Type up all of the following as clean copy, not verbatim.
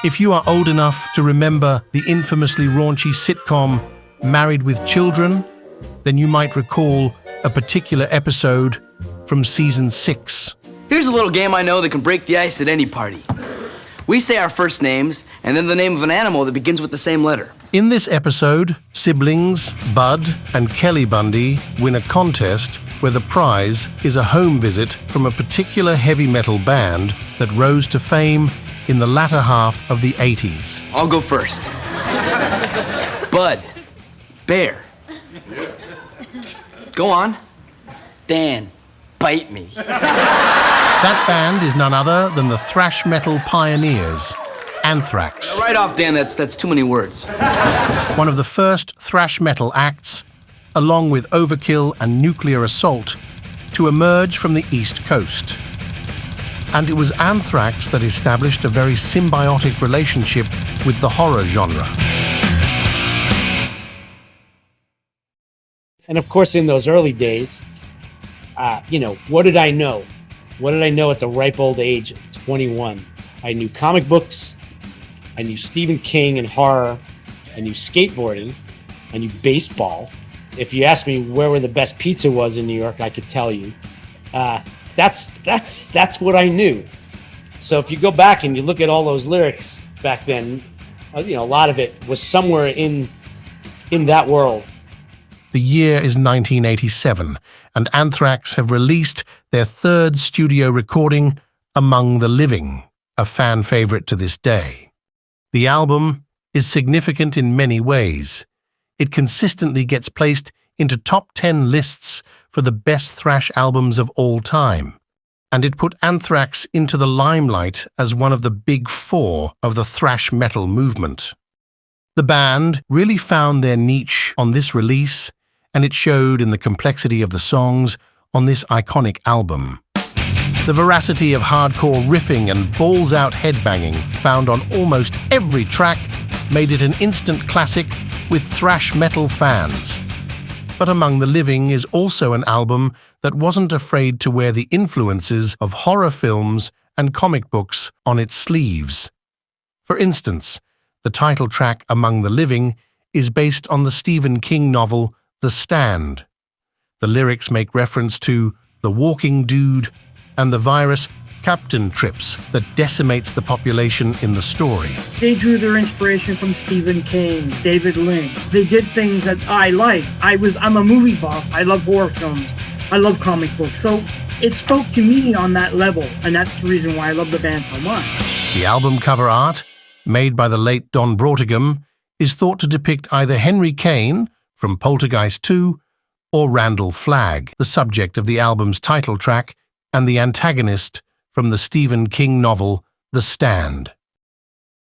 If you are old enough to remember the infamously raunchy sitcom Married with Children, then you might recall a particular episode from season 6. Here's a little game I know that can break the ice at any party. We say our first names and then the name of an animal that begins with the same letter. In this episode, siblings Bud and Kelly Bundy win a contest where the prize is a home visit from a particular heavy metal band that rose to fame in the latter half of the 80s. I'll go first. Bud. Bear. Go on. Dan. Bite me. That band is none other than the thrash metal pioneers, Anthrax. Right off, Dan, that's too many words. One of the first thrash metal acts, along with Overkill and Nuclear Assault, to emerge from the East Coast. And it was Anthrax that established a very symbiotic relationship with the horror genre. And of course, in those early days, what did I know? What did I know at the ripe old age of 21? I knew comic books, I knew Stephen King and horror, I knew skateboarding, I knew baseball. If you asked me where the best pizza was in New York, I could tell you. That's what I knew. So if you go back and you look at all those lyrics back then, a lot of it was somewhere in that world. The year is 1987, and Anthrax have released their third studio recording, Among the Living, a fan favorite to this day. The album is significant in many ways. It consistently gets placed into top 10 lists for the best thrash albums of all time, and it put Anthrax into the limelight as one of the big four of the thrash metal movement. The band really found their niche on this release, and it showed in the complexity of the songs on this iconic album. The veracity of hardcore riffing and balls-out headbanging found on almost every track made it an instant classic with thrash metal fans. But Among the Living is also an album that wasn't afraid to wear the influences of horror films and comic books on its sleeves. For instance, the title track Among the Living is based on the Stephen King novel The Stand. The lyrics make reference to the walking dude and the virus Captain Trips that decimates the population in the story. They drew their inspiration from Stephen King, David Lynch. They did things that I liked. I'm a movie buff. I love horror films. I love comic books. So it spoke to me on that level, and that's the reason why I love the band so much. The album cover art, made by the late Don Broughtigam, is thought to depict either Henry Kane from Poltergeist 2 or Randall Flagg, the subject of the album's title track and the antagonist from the Stephen King novel The Stand.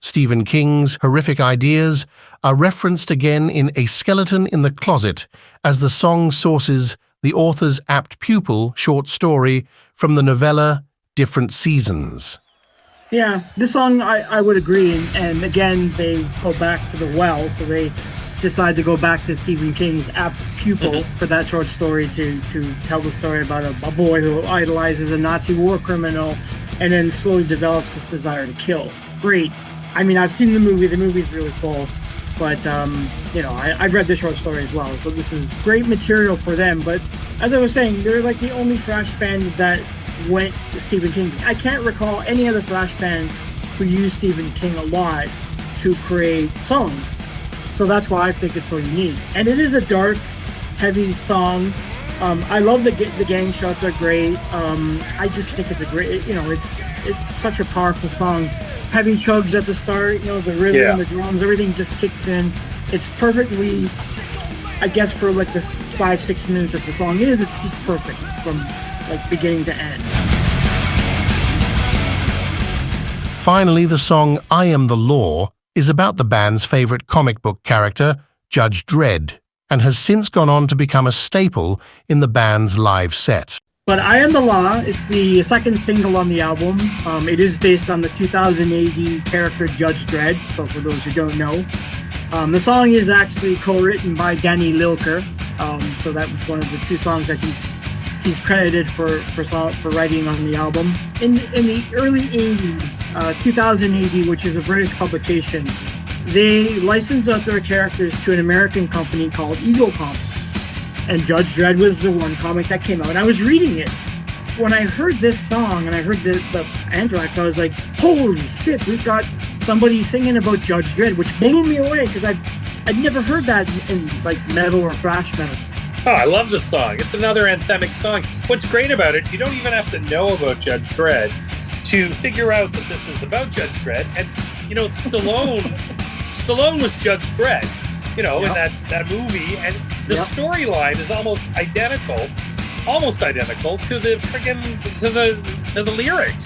Stephen King's horrific ideas are referenced again in A Skeleton in the Closet as the song sources the author's apt pupil short story from the novella Different Seasons. Yeah, this song I would agree, and again they go back to the well, so they decide to go back to Stephen King's apt pupil for that short story to tell the story about a boy who idolizes a Nazi war criminal and then slowly develops this desire to kill. Great. I mean, I've seen the movie. The movie's really cool. But, I've read the short story as well. So this is great material for them. But as I was saying, they're like the only thrash band that went to Stephen King. I can't recall any other thrash bands who used Stephen King a lot to create songs. So that's why I think it's so unique. And it is a dark, heavy song. I love the gang shots are great. I just think it's a great, it's such a powerful song. Heavy chugs at the start, the rhythm, the drums, everything just kicks in. It's perfectly, I guess for like the 5-6 minutes that the song is, it's just perfect from like beginning to end. Finally, the song I Am the Law is about the band's favorite comic book character, Judge Dredd, and has since gone on to become a staple in the band's live set. But I Am the Law, it's the second single on the album. It is based on the 2000 AD character Judge Dredd, so for those who don't know. The song is actually co-written by Danny Lilker, so that was one of the two songs that he's credited for writing on the album. In the early 80s, 2000 AD, which is a British publication, they licensed out their characters to an American company called Eagle Comics. And Judge Dredd was the one comic that came out. And I was reading it. When I heard this song and I heard the Anthrax, I was like, holy shit, we've got somebody singing about Judge Dredd, which blew me away because I'd never heard that in like metal or thrash metal. Oh, I love the song. It's another anthemic song. What's great about it, you don't even have to know about Judge Dredd to figure out that this is about Judge Dredd. And, you know, Stallone was Judge Dredd, you know, in that movie. And the storyline is almost identical to the to the lyrics.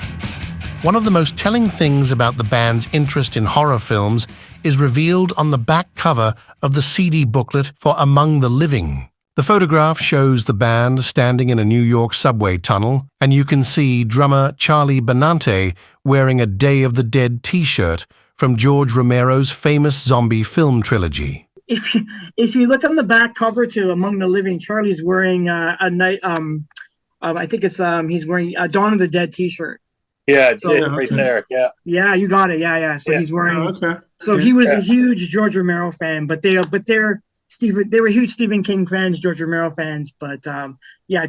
One of the most telling things about the band's interest in horror films is revealed on the back cover of the CD booklet for Among the Living. The photograph shows the band standing in a New York subway tunnel, and you can see drummer Charlie Benante wearing a Day of the Dead t-shirt from George Romero's famous zombie film trilogy. If you look on the back cover to Among the Living, Charlie's wearing a night. I think it's he's wearing a Dawn of the Dead t-shirt. Yeah, right there. Yeah. Yeah, you got it. Yeah. So he's wearing. Oh, okay. So he was a huge George Romero fan, but they were huge Stephen King fans, George Romero fans. But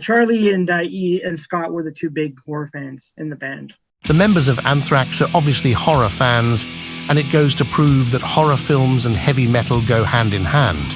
Charlie and Scott were the two big horror fans in the band. The members of Anthrax are obviously horror fans, and it goes to prove that horror films and heavy metal go hand in hand.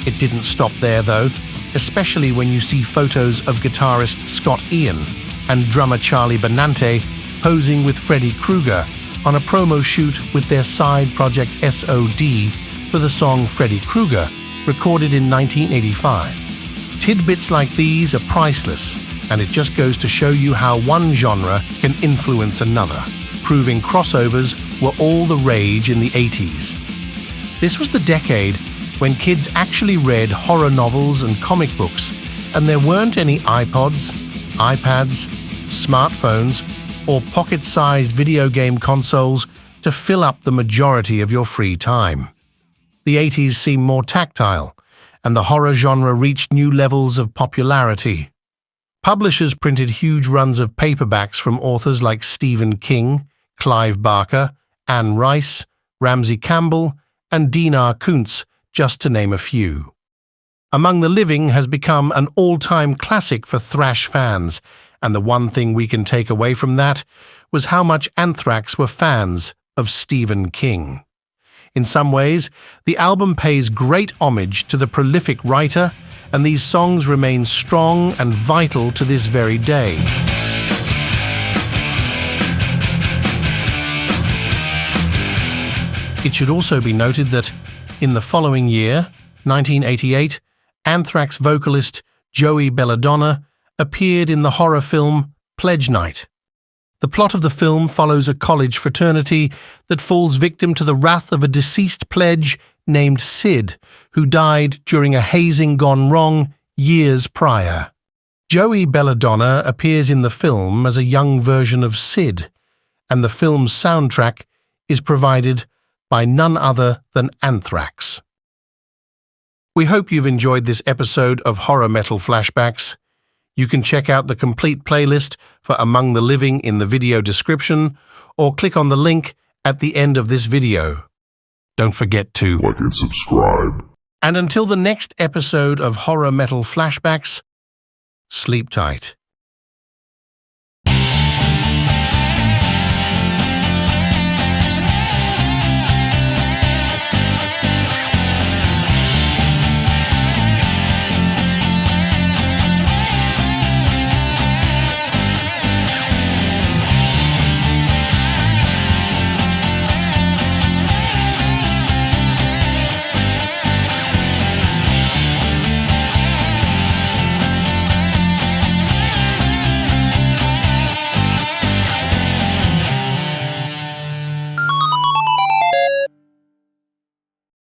It didn't stop there, though, especially when you see photos of guitarist Scott Ian and drummer Charlie Benante posing with Freddy Krueger on a promo shoot with their side project SOD for the song Freddy Krueger, recorded in 1985. Tidbits like these are priceless, and it just goes to show you how one genre can influence another, proving crossovers were all the rage in the 80s. This was the decade when kids actually read horror novels and comic books, and there weren't any iPods, iPads, smartphones, or pocket-sized video game consoles to fill up the majority of your free time. The 80s seemed more tactile, and the horror genre reached new levels of popularity. Publishers printed huge runs of paperbacks from authors like Stephen King, Clive Barker, Anne Rice, Ramsey Campbell, and Dinar Kuntz, just to name a few. Among the Living has become an all-time classic for thrash fans, and the one thing we can take away from that was how much Anthrax were fans of Stephen King. In some ways, the album pays great homage to the prolific writer, and these songs remain strong and vital to this very day. It should also be noted that, in the following year, 1988, Anthrax vocalist Joey Belladonna appeared in the horror film Pledge Night. The plot of the film follows a college fraternity that falls victim to the wrath of a deceased pledge named Sid, who died during a hazing gone wrong years prior. Joey Belladonna appears in the film as a young version of Sid, and the film's soundtrack is provided by none other than Anthrax. We hope you've enjoyed this episode of Horror Metal Flashbacks. You can check out the complete playlist for Among the Living in the video description, or click on the link at the end of this video. Don't forget to like and subscribe. And until the next episode of Horror Metal Flashbacks, sleep tight.